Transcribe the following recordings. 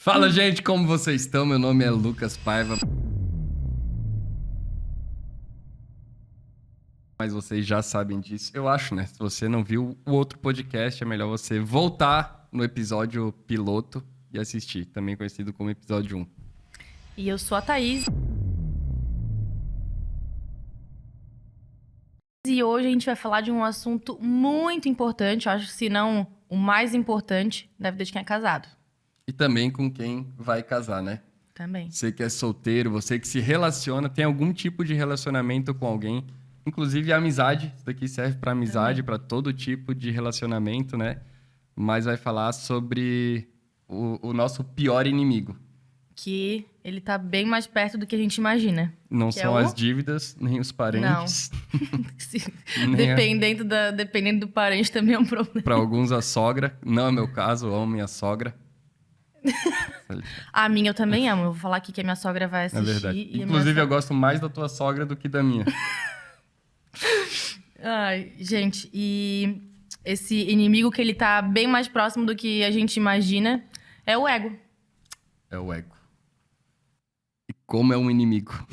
Fala, gente, como vocês estão? Meu nome é Lucas Paiva. Mas vocês já sabem disso. Eu acho, né? Se você não viu o outro podcast, é melhor você voltar no episódio piloto e assistir, também conhecido como episódio 1. E eu sou a Thaís. E hoje a gente vai falar de um assunto muito importante, eu acho que se não o mais importante da vida de quem é casado. E também com quem vai casar, né? Também. Você que é solteiro, você que se relaciona, tem algum tipo de relacionamento com alguém, inclusive a amizade. Isso daqui serve para amizade, para todo tipo de relacionamento, né? Mas vai falar sobre o nosso pior inimigo. Que ele tá bem mais perto do que a gente imagina. Não Que são é as dívidas, nem os parentes. Dependendo do parente também é um problema. Para alguns, a sogra. Não é meu caso, eu amo minha sogra. A minha eu também amo. Eu vou falar aqui que a minha sogra vai assistir. É verdade. E Inclusive, eu gosto mais da tua sogra do que da minha. Ai, gente, e esse inimigo que ele tá bem mais próximo do que a gente imagina é o ego. É o ego. E como é um inimigo.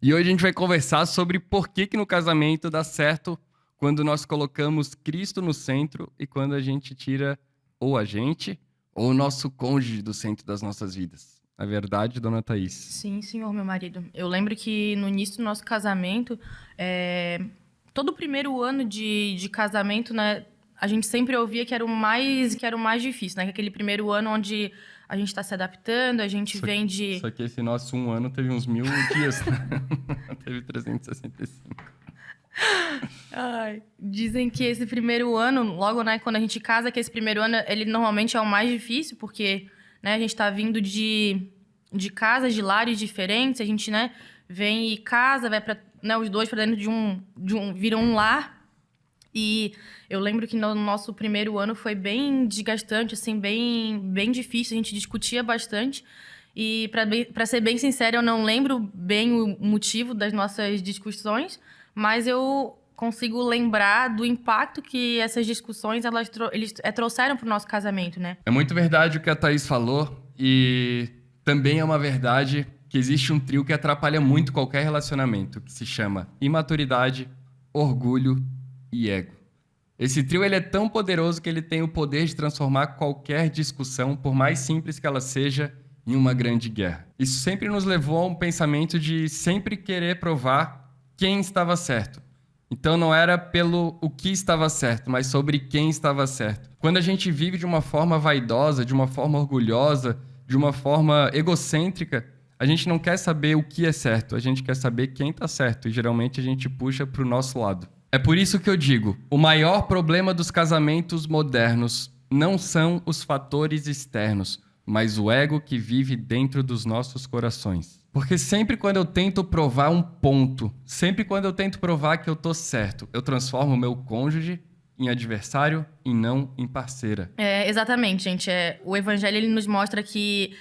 E hoje a gente vai conversar sobre por que no casamento dá certo quando nós colocamos Cristo no centro e quando a gente tira ou a gente ou o nosso cônjuge do centro das nossas vidas. A verdade, dona Thaís? Sim, senhor, meu marido. Eu lembro que no início do nosso casamento, todo o primeiro ano de casamento, né, a gente sempre ouvia que era o mais difícil, né? Que aquele primeiro ano onde a gente está se adaptando, a gente vem de... Só que esse nosso um ano teve uns 1000 dias, né? Teve 365. Ai, dizem que esse primeiro ano, logo, né, quando a gente casa, que esse primeiro ano, ele normalmente é o mais difícil, porque, né, a gente tá vindo de casas, de lares diferentes, a gente, né, vem e casa, vai para, né, os dois para dentro viram um lar. E eu lembro que no nosso primeiro ano foi bem desgastante, assim, bem difícil, a gente discutia bastante. E para ser bem sincera, eu não lembro bem o motivo das nossas discussões, mas eu consigo lembrar do impacto que essas discussões eles trouxeram para o nosso casamento, né? É muito verdade o que a Thaís falou e também é uma verdade que existe um trio que atrapalha muito qualquer relacionamento, que se chama imaturidade, orgulho e ego. Esse trio ele é tão poderoso que ele tem o poder de transformar qualquer discussão, por mais simples que ela seja, em uma grande guerra. Isso sempre nos levou a um pensamento de sempre querer provar quem estava certo. Então não era pelo o que estava certo, mas sobre quem estava certo. Quando a gente vive de uma forma vaidosa, de uma forma orgulhosa, de uma forma egocêntrica, a gente não quer saber o que é certo, a gente quer saber quem está certo. E geralmente a gente puxa para o nosso lado. É por isso que eu digo, o maior problema dos casamentos modernos não são os fatores externos, mas o ego que vive dentro dos nossos corações. Porque sempre quando eu tento provar um ponto, sempre quando eu tento provar que eu tô certo, eu transformo o meu cônjuge em adversário e não em parceira. Exatamente, gente. O evangelho ele nos mostra que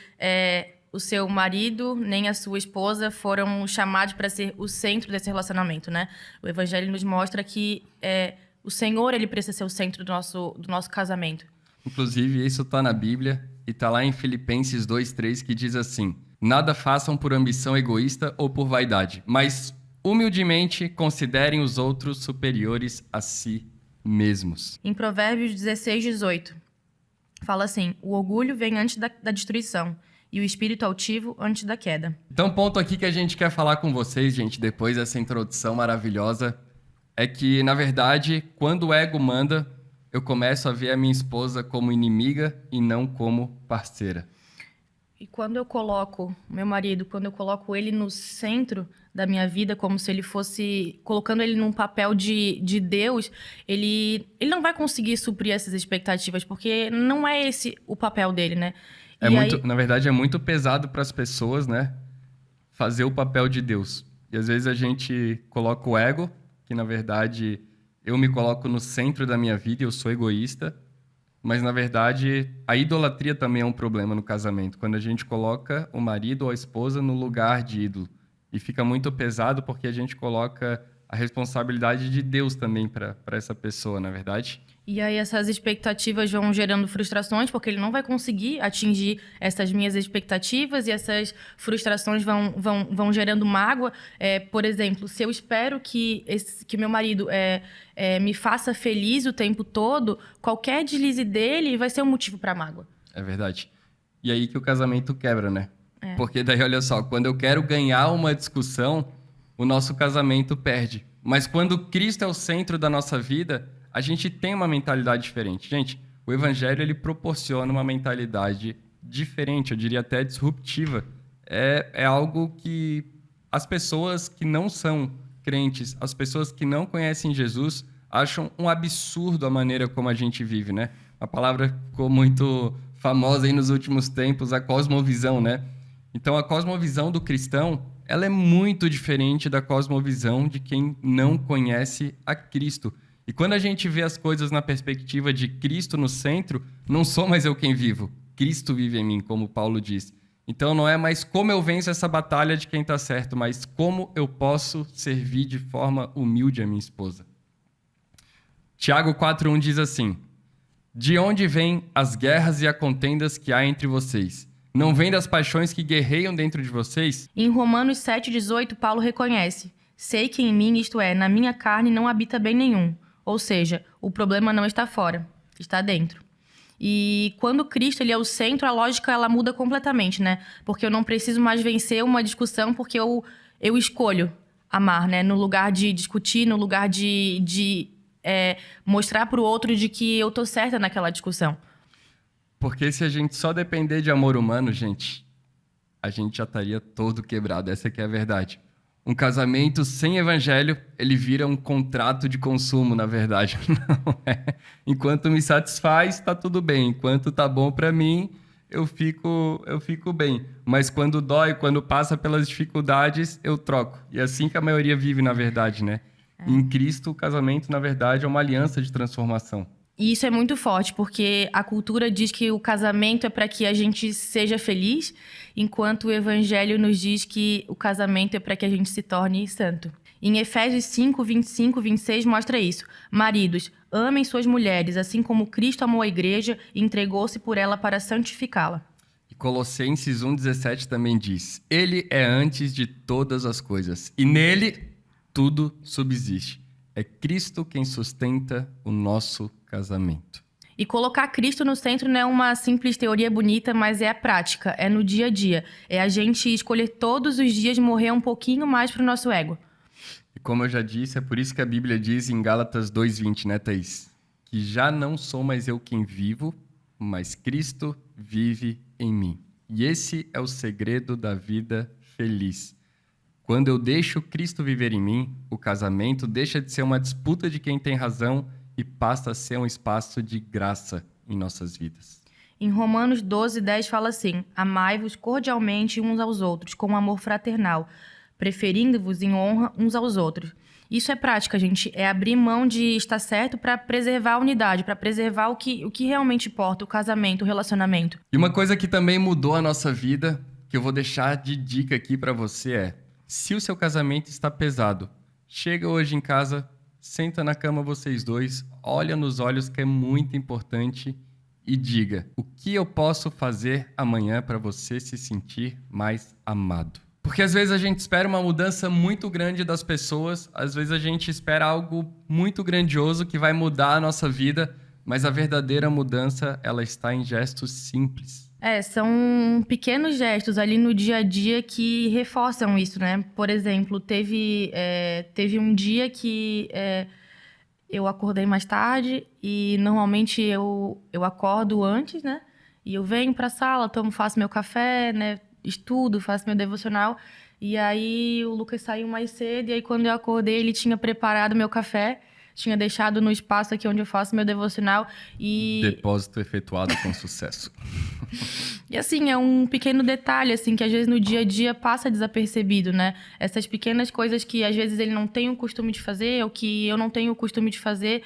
o seu marido nem a sua esposa foram chamados para ser o centro desse relacionamento, né? O evangelho nos mostra que o Senhor ele precisa ser o centro do nosso casamento. Inclusive, isso está na Bíblia e está lá em Filipenses 2:3 que diz assim: nada façam por ambição egoísta ou por vaidade, mas humildemente considerem os outros superiores a si mesmos. Em Provérbios 16:18, fala assim: o orgulho vem antes da destruição e o espírito altivo antes da queda. Então, ponto aqui que a gente quer falar com vocês, gente, depois dessa introdução maravilhosa, é que, na verdade, quando o ego manda, eu começo a ver a minha esposa como inimiga e não como parceira. E quando eu coloco meu marido, quando eu coloco ele no centro da minha vida, como se ele fosse... colocando ele num papel de Deus, ele não vai conseguir suprir essas expectativas, porque não é esse o papel dele, né? Na verdade, é muito pesado para as pessoas, né? Fazer o papel de Deus. E às vezes a gente coloca o ego, que na verdade eu me coloco no centro da minha vida, eu sou egoísta. Mas, na verdade, a idolatria também é um problema no casamento. Quando a gente coloca o marido ou a esposa no lugar de ídolo. E fica muito pesado porque a gente coloca a responsabilidade de Deus também para essa pessoa, na verdade. E aí essas expectativas vão gerando frustrações, porque ele não vai conseguir atingir essas minhas expectativas, e essas frustrações vão gerando mágoa. Por exemplo, se eu espero que meu marido me faça feliz o tempo todo, qualquer deslize dele vai ser um motivo para mágoa. É verdade. E aí que o casamento quebra, né? Porque daí, olha só, quando eu quero ganhar uma discussão, o nosso casamento perde. Mas quando Cristo é o centro da nossa vida, a gente tem uma mentalidade diferente. Gente, o Evangelho, ele proporciona uma mentalidade diferente, eu diria até disruptiva. É algo que as pessoas que não são crentes, as pessoas que não conhecem Jesus, acham um absurdo a maneira como a gente vive, né? A palavra ficou muito famosa aí nos últimos tempos, a cosmovisão, né? Então, a cosmovisão do cristão, ela é muito diferente da cosmovisão de quem não conhece a Cristo. E quando a gente vê as coisas na perspectiva de Cristo no centro, não sou mais eu quem vivo. Cristo vive em mim, como Paulo diz. Então, não é mais como eu venço essa batalha de quem está certo, mas como eu posso servir de forma humilde a minha esposa. Tiago 4:1 diz assim: de onde vêm as guerras e as contendas que há entre vocês? Não vem das paixões que guerreiam dentro de vocês? Em Romanos 7,18, Paulo reconhece: sei que em mim, isto é, na minha carne, não habita bem nenhum. Ou seja, o problema não está fora, está dentro. E quando Cristo ele é o centro, a lógica ela muda completamente, né? Porque eu não preciso mais vencer uma discussão porque eu escolho amar, né? No lugar de discutir, no lugar de mostrar para o outro de que eu tô certa naquela discussão. Porque se a gente só depender de amor humano, gente, a gente já estaria todo quebrado. Essa que é a verdade. Um casamento sem evangelho, ele vira um contrato de consumo, na verdade. Não é? Enquanto me satisfaz, tá tudo bem. Enquanto tá bom para mim, eu fico bem. Mas quando dói, quando passa pelas dificuldades, eu troco. E é assim que a maioria vive, na verdade, né? Em Cristo, o casamento, na verdade, é uma aliança de transformação. E isso é muito forte, porque a cultura diz que o casamento é para que a gente seja feliz, enquanto o evangelho nos diz que o casamento é para que a gente se torne santo. Em Efésios 5, 25, 26 mostra isso. Maridos, amem suas mulheres, assim como Cristo amou a igreja e entregou-se por ela para santificá-la. E Colossenses 1,17 também diz: ele é antes de todas as coisas, e nele tudo subsiste. É Cristo quem sustenta o nosso casamento. E colocar Cristo no centro não é uma simples teoria bonita, mas é a prática, é no dia a dia. É a gente escolher todos os dias morrer um pouquinho mais pro nosso ego. E como eu já disse, é por isso que a Bíblia diz em Gálatas 2:20, né, Thaís? Que já não sou mais eu quem vivo, mas Cristo vive em mim. E esse é o segredo da vida feliz. Quando eu deixo Cristo viver em mim, o casamento deixa de ser uma disputa de quem tem razão e passa a ser um espaço de graça em nossas vidas. Em Romanos 12:10 fala assim: amai-vos cordialmente uns aos outros, com amor fraternal, preferindo-vos em honra uns aos outros. Isso é prática, gente. É abrir mão de estar certo para preservar a unidade, para preservar o que realmente importa, o casamento, o relacionamento. E uma coisa que também mudou a nossa vida, que eu vou deixar de dica aqui para você é: se o seu casamento está pesado, chega hoje em casa, senta na cama vocês dois, olha nos olhos, que é muito importante, e diga: o que eu posso fazer amanhã para você se sentir mais amado? Porque às vezes a gente espera uma mudança muito grande das pessoas, às vezes a gente espera algo muito grandioso que vai mudar a nossa vida, mas a verdadeira mudança, ela está em gestos simples. São pequenos gestos ali no dia a dia que reforçam isso, né? Por exemplo, teve um dia que eu acordei mais tarde e normalmente eu acordo antes, né? E eu venho pra sala, faço meu café, né? Estudo, faço meu devocional. E aí o Lucas saiu mais cedo e aí quando eu acordei ele tinha preparado meu café, tinha deixado no espaço aqui onde eu faço meu devocional e... Depósito efetuado com sucesso. E assim, é um pequeno detalhe, assim, que às vezes no dia a dia passa desapercebido, né? Essas pequenas coisas que às vezes ele não tem o costume de fazer, ou que eu não tenho o costume de fazer,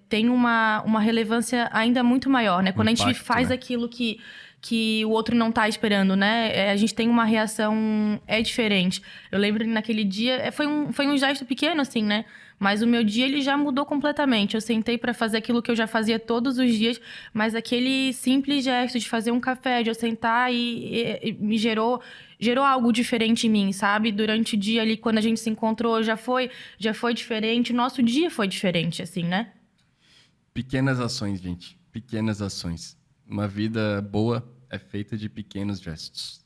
tem uma relevância ainda muito maior, né? Quando a gente faz aquilo que que o outro não tá esperando, né? A gente tem uma reação diferente. Eu lembro que naquele dia, foi um gesto pequeno, assim, né? Mas o meu dia, ele já mudou completamente. Eu sentei pra fazer aquilo que eu já fazia todos os dias, mas aquele simples gesto de fazer um café, de eu sentar e me gerou algo diferente em mim, sabe? Durante o dia ali, quando a gente se encontrou, já foi diferente. O nosso dia foi diferente, assim, né? Pequenas ações, gente. Pequenas ações. Uma vida boa é feita de pequenos gestos.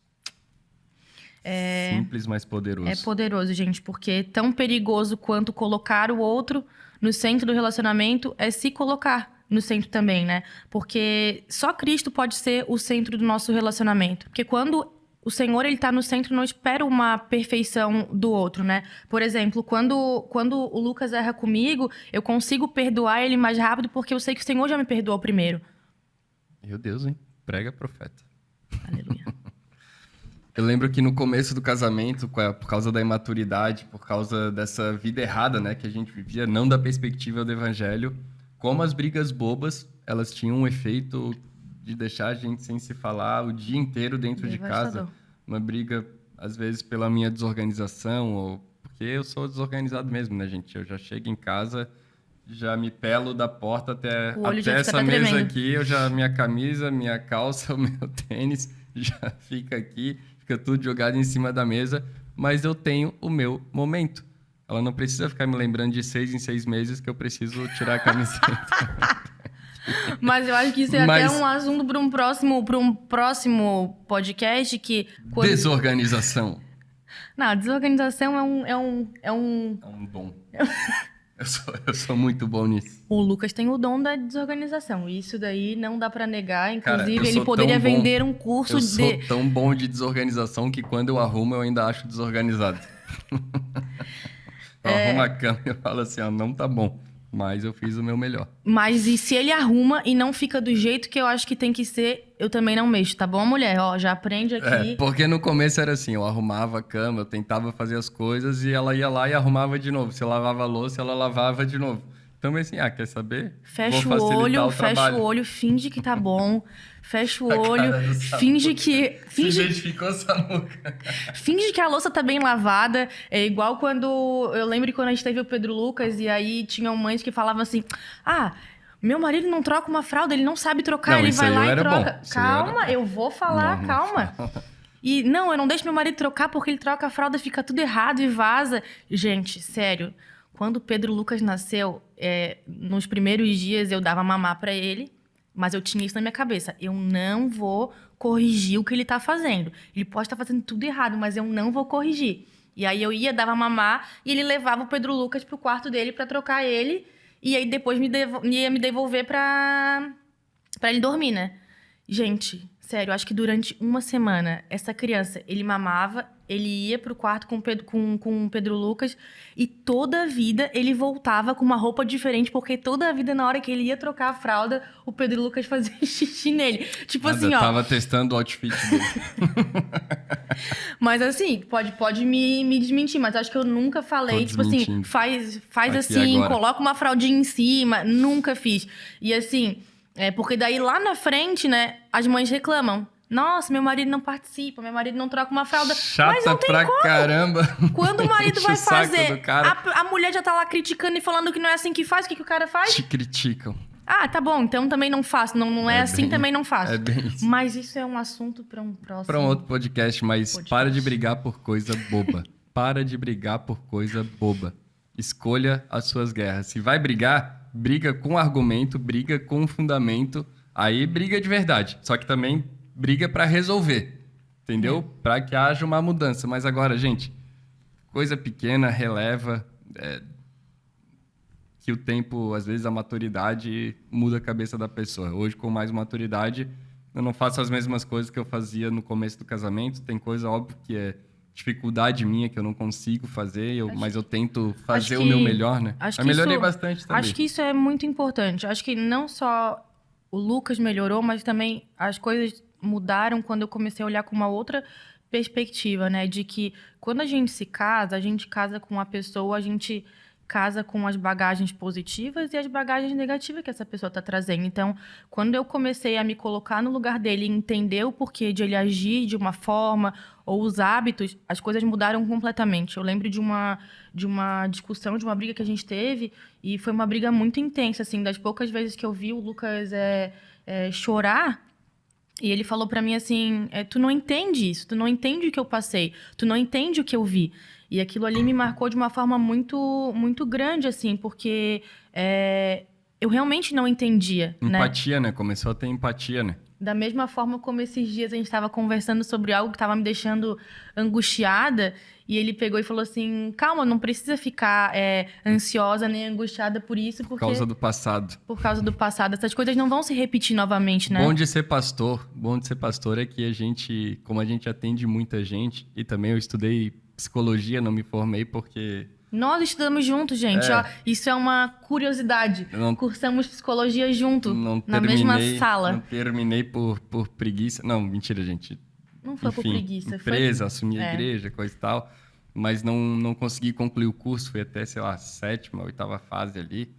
Simples, mas poderoso. É poderoso, gente, porque tão perigoso quanto colocar o outro no centro do relacionamento é se colocar no centro também, né? Porque só Cristo pode ser o centro do nosso relacionamento. Porque quando o Senhor, ele tá no centro, não espera uma perfeição do outro, né? Por exemplo, quando o Lucas erra comigo, eu consigo perdoar ele mais rápido porque eu sei que o Senhor já me perdoou primeiro. Meu Deus, hein? Prega profeta. Aleluia. Eu lembro que no começo do casamento, por causa da imaturidade, por causa dessa vida errada, né, que a gente vivia, não da perspectiva do evangelho, como as brigas bobas, elas tinham um efeito de deixar a gente sem se falar o dia inteiro dentro de casa. Uma briga, às vezes, pela minha desorganização, ou porque eu sou desorganizado mesmo, né, gente? Eu já chego em casa, já me pelo da porta até essa mesa aqui, minha camisa, minha calça, o meu tênis já fica aqui. Fica tudo jogado em cima da mesa, mas eu tenho o meu momento. Ela não precisa ficar me lembrando de 6 em 6 meses que eu preciso tirar a camiseta. Mas eu acho que isso é até um assunto para um próximo podcast que... Desorganização. Não, desorganização é um dom. Eu sou muito bom nisso. O Lucas tem o dom da desorganização. Isso daí não dá pra negar. Inclusive, cara, ele poderia vender um curso de... Eu sou tão bom de desorganização que quando eu arrumo, eu ainda acho desorganizado. Eu arrumo a cama e eu falo assim, ó, não tá bom. Mas eu fiz o meu melhor. Mas e se ele arruma e não fica do jeito que eu acho que tem que ser, eu também não mexo, tá bom, mulher? Ó, já aprende aqui. Porque no começo era assim, eu arrumava a cama, eu tentava fazer as coisas e ela ia lá e arrumava de novo. Se eu lavava a louça, ela lavava de novo. Então, assim, quer saber? Fecha o olho, finge que tá bom. Fecha o olho, finge que... Se identificou, Samuca. Finge que a louça tá bem lavada. É igual quando... Eu lembro quando a gente teve o Pedro Lucas e aí tinham mães que falavam assim... Meu marido não troca uma fralda, ele não sabe trocar, ele vai lá e troca. Calma, eu vou falar, calma. E não, eu não deixo meu marido trocar porque ele troca a fralda, fica tudo errado e vaza. Gente, sério, quando o Pedro Lucas nasceu, nos primeiros dias eu dava mamar pra ele, mas eu tinha isso na minha cabeça. Eu não vou corrigir o que ele tá fazendo. Ele pode estar fazendo tudo errado, mas eu não vou corrigir. E aí eu ia, dava mamar e ele levava o Pedro Lucas pro quarto dele pra trocar ele. E aí depois ia me devolver pra ele dormir, né? Gente, sério, acho que durante uma semana, essa criança, ele mamava, ele ia pro quarto com o Pedro Lucas e toda a vida ele voltava com uma roupa diferente, porque toda a vida, na hora que ele ia trocar a fralda, o Pedro Lucas fazia xixi nele. Tipo assim, ó... Tava testando o outfit dele. Mas assim, pode me desmentir, mas acho que eu nunca falei, tipo assim, faz assim, agora. Coloca uma fraldinha em cima. Nunca fiz. E assim, porque daí lá na frente, né, as mães reclamam. Nossa, meu marido não participa, meu marido não troca uma fralda. Chata mas não tem pra como. Caramba. Quando o marido vai fazer, a mulher já tá lá criticando e falando que não é assim que faz, o que o cara faz? Te criticam. Tá bom, então também não faço. Não é assim, também não faço. É bem isso. Mas isso é um assunto para um próximo... Para um outro podcast, mas para de brigar por coisa boba. Para de brigar por coisa boba. Escolha as suas guerras. Se vai brigar, briga com argumento, briga com fundamento. Aí briga de verdade. Só que também briga para resolver. Entendeu? Para que haja uma mudança. Mas agora, gente, coisa pequena, releva... que o tempo, às vezes, a maturidade muda a cabeça da pessoa. Hoje, com mais maturidade, eu não faço as mesmas coisas que eu fazia no começo do casamento. Tem coisa, óbvio, que é dificuldade minha, que eu não consigo fazer, mas eu tento fazer o meu melhor, né? Eu melhorei bastante também. Acho que isso é muito importante. Acho que não só o Lucas melhorou, mas também as coisas mudaram quando eu comecei a olhar com uma outra perspectiva, né? De que quando a gente se casa, a gente casa com uma pessoa, a gente casa com as bagagens positivas e as bagagens negativas que essa pessoa está trazendo. Então, quando eu comecei a me colocar no lugar dele e entender o porquê de ele agir de uma forma ou os hábitos, as coisas mudaram completamente. Eu lembro de uma discussão, de uma briga que a gente teve, e foi uma briga muito intensa, assim, das poucas vezes que eu vi o Lucas chorar. E ele falou pra mim assim, tu não entende isso, tu não entende o que eu passei, tu não entende o que eu vi. E aquilo ali me marcou de uma forma muito, muito grande, assim, porque eu realmente não entendia, Empatia, né? Começou a ter empatia, né? Da mesma forma como esses dias a gente estava conversando sobre algo que estava me deixando angustiada, e ele pegou e falou assim, calma, não precisa ficar ansiosa nem angustiada por isso, porque... Por causa do passado. Por causa do passado. Essas coisas não vão se repetir novamente, né? Bom de ser pastor é que a gente, como a gente atende muita gente, e também eu estudei psicologia, não me formei porque... Nós estudamos juntos, gente. Ó, isso é uma curiosidade. Cursamos psicologia junto, na mesma sala. Não terminei por preguiça. Não, mentira, gente. Não foi por preguiça. Empresa, assumi a igreja, coisa e tal. Mas não consegui concluir o curso. Fui até, sei lá, 7ª, 8ª fase ali.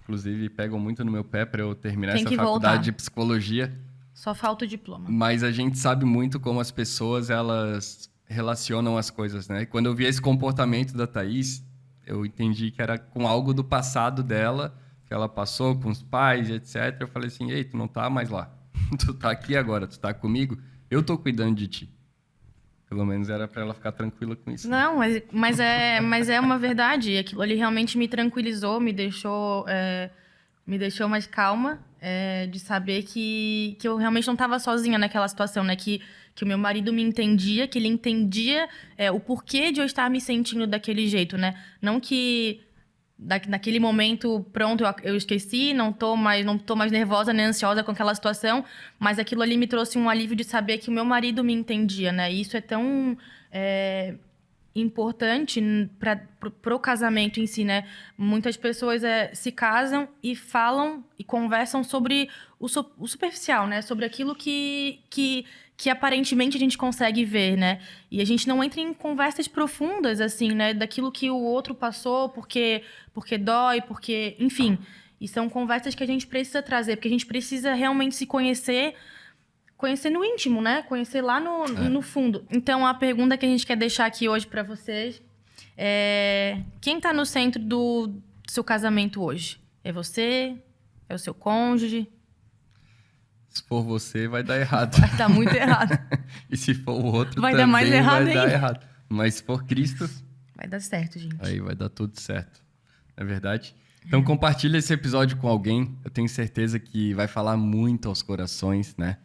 Inclusive, pegam muito no meu pé para eu terminar essa faculdade de psicologia. Só falta o diploma. Mas a gente sabe muito como as pessoas, elas relacionam as coisas, né? E quando eu vi esse comportamento da Thaís, eu entendi que era com algo do passado dela, que ela passou com os pais, etc. Eu falei assim, ei, tu não tá mais lá. Tu tá aqui agora, tu tá comigo, eu tô cuidando de ti. Pelo menos era para ela ficar tranquila com isso. Não, mas é uma verdade. Aquilo ali realmente me tranquilizou, me deixou mais calma, de saber que eu realmente não estava sozinha naquela situação, né? Que o meu marido me entendia, que ele entendia o porquê de eu estar me sentindo daquele jeito, né? Não que naquele momento, pronto, eu esqueci, não tô mais nervosa nem ansiosa com aquela situação, mas aquilo ali me trouxe um alívio de saber que o meu marido me entendia, né? E isso é tão importante pro casamento em si, né? Muitas pessoas se casam e falam e conversam sobre o superficial, né? Sobre aquilo que aparentemente a gente consegue ver, né? E a gente não entra em conversas profundas, assim, né? Daquilo que o outro passou, porque dói, porque... Enfim, e são conversas que a gente precisa trazer, porque a gente precisa realmente se conhecer no íntimo, né? Conhecer lá no fundo. Então, a pergunta que a gente quer deixar aqui hoje para vocês é... Quem tá no centro do seu casamento hoje? É você? É o seu cônjuge? Se for você, vai dar errado. Vai dar muito errado. E se for o outro, vai dar mais errado vai dar errado. Mas se for Cristo... Vai dar certo, gente. Aí vai dar tudo certo. Não é verdade? Então, compartilha esse episódio com alguém. Eu tenho certeza que vai falar muito aos corações, né?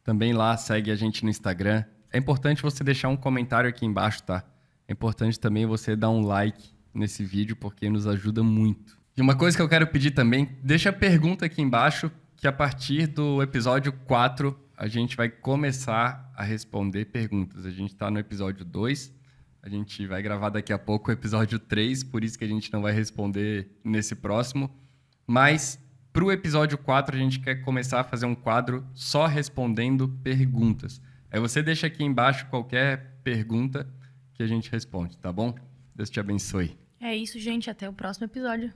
Também lá, segue a gente no Instagram. É importante você deixar um comentário aqui embaixo, tá? É importante também você dar um like nesse vídeo, porque nos ajuda muito. E uma coisa que eu quero pedir também, deixa a pergunta aqui embaixo, que a partir do episódio 4, a gente vai começar a responder perguntas. A gente está no episódio 2, a gente vai gravar daqui a pouco o episódio 3, por isso que a gente não vai responder nesse próximo. Mas, para o episódio 4, a gente quer começar a fazer um quadro só respondendo perguntas. Aí você deixa aqui embaixo qualquer pergunta que a gente responde, tá bom? Deus te abençoe. É isso, gente. Até o próximo episódio.